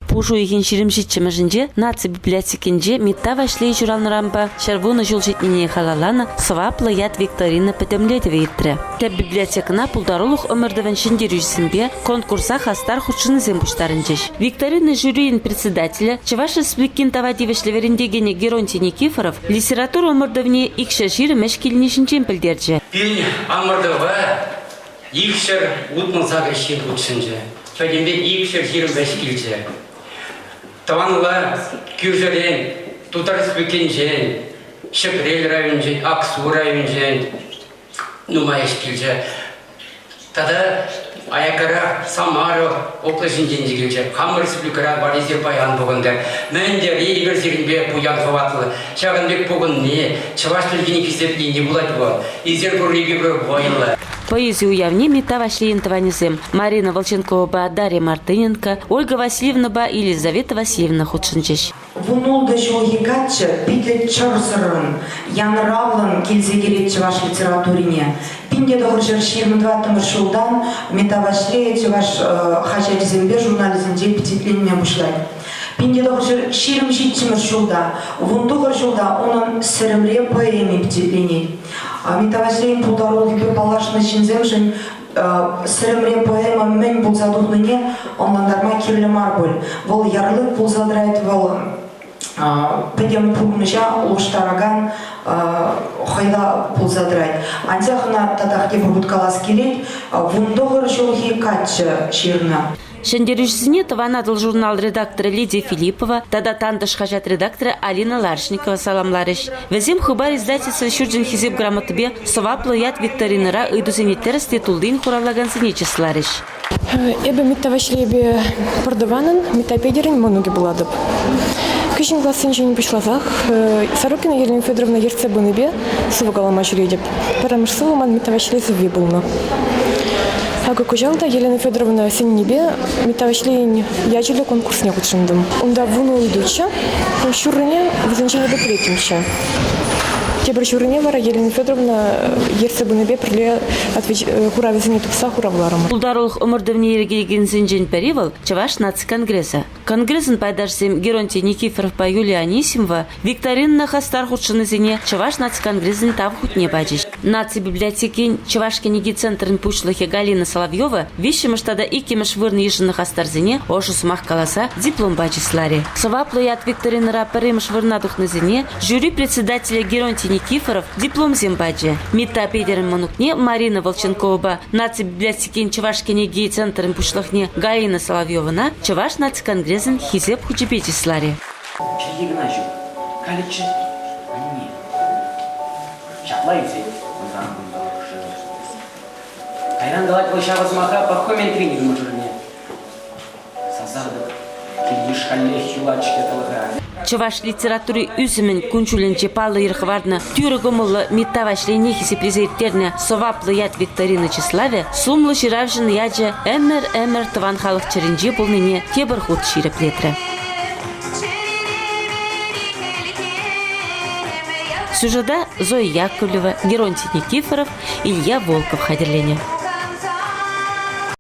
Пушу еген ширимшитчимежинже наци библиотекинже митта вашлей журалнырамба шарвуна жолжитнине халалана сваплы яд викторина петемлетеве иттре. Теп библиотекана пулдарулух омырдывен шиндерюжсинбе конкурса хастар худшыны зембуштарынчеш. Викторины жюриин председателя Чуваш Республикин тавадивешлевериндегене Геронтий Никифоров литература омырдывне икше жиримеш килнишинчен пилдерже. Пин омырдыва икшер утмансага шин худшынче. Пәдембе икшер жиримеш килже. Таванла кюжерен, тутарс бекенжен, Шепрель районжен, Аксу районжен, нумайш килже. Тада аякара Самара облачинжен жигилже. Хам республикара баризер баян болғандар. Мәндер егер зерінбе пуян хватлы. Шағанбек болғын не, Чуваш тілгені кесепне не болады бұл. Изер көрреге бір бойылы. Поэзию явне мета вашлиин таванизем. Марина Волченкова, Дарья Мартыненко, Ольга Васильевна ба и Елизавета Васильевна худшынчеш. Вунулда жолгикатчы питлет чарсырын, янравлын келзегерет чуваш литературине. Пинде дохыржыр 22 жылдан мета вашлие чуваш хачатизембе журнализмде питетленме бушлай. Пинде дохыржыр 27 жылда, вундухыр жылда onun сырымре поэме питетленет. Метавазлейн пулдарул гипе палашны шинземжин сырымре поэма мен булзадухныне онландарма кирлемар боль. Вол ярлык булзадрайт вол педем пулмыжа улуштараган хайда булзадрайт. Антяхна татахте бурбуткалас келет вундогыр жолги катчы ширна. Шендерюжсине таванадыл журнал редакторы Лидия Филиппова, тада тандыш хажат редактора Алина Ларшникова саламларыш. Везем хубар издательство Шурджин хизип грамотыбе соваплы яд викторинера ыдузенетерс титулдин хураллаган синечесларыш. Эбе митта вашлебе продаванын, митта педерин монуги буладып. Кышын классын жени пишлазах, Сорокина Елена Федоровна ерцебыныбе сывыгалама жүредеп. Парамышсылыман митта вашлезыве булны. Ага кужалда Елена Федоровна сеннебе метавашлейн яжеле конкурсне кутшындым. Унда вуну идуча, шурыне визенчене беплетимче. Тебір шурыне вара Елена Федоровна ерсебынебе пірле хура визене тупса хуравларым. Пулдарулық омырдывне ергеген зенжен перевал Чуваш наци конгресса. Конгрессын пайдашсем Геронтий Никифоров па Юлия Анисимова викторинна хастар худшыны зене Чуваш наци конгрессын тав хутне бачиш. Наци библиотекин Чувашкенеги центрын пучлыхе Галина Соловьева вещимыш тада икимыш вырны ешынных астарзене ошу сумах каласа диплом бачислари. Соваплы яд викторинера перемыш вырнадухны зене жюри председателя Геронтий Никифоров диплом зембаджи. Митта педерин манукне Марина Волченкова наци библиотекин Чувашкенеги центрын пучлыхне Галина Соловьевана Чуваш наци конгрессын хизеп хучепетислари. Игнатьев, количество нет. Чаплайцы. Кайран далать большого смаха по комментарию мужурне. Сазардык, кирдиш халлех чулачки талга. Чуваш литературы үзімен күнчуленче палы ирхвардна тюрыгымылы миттавашлене хисеплезеттерне соваплы яд викторина числаве сумлы ширавжын яджа эмер тыван халық черенже болныне тебір худ ширеплетре. Сюжета Зоя Яковлева, Геронтий Никифоров, Илья Волков хадерлене.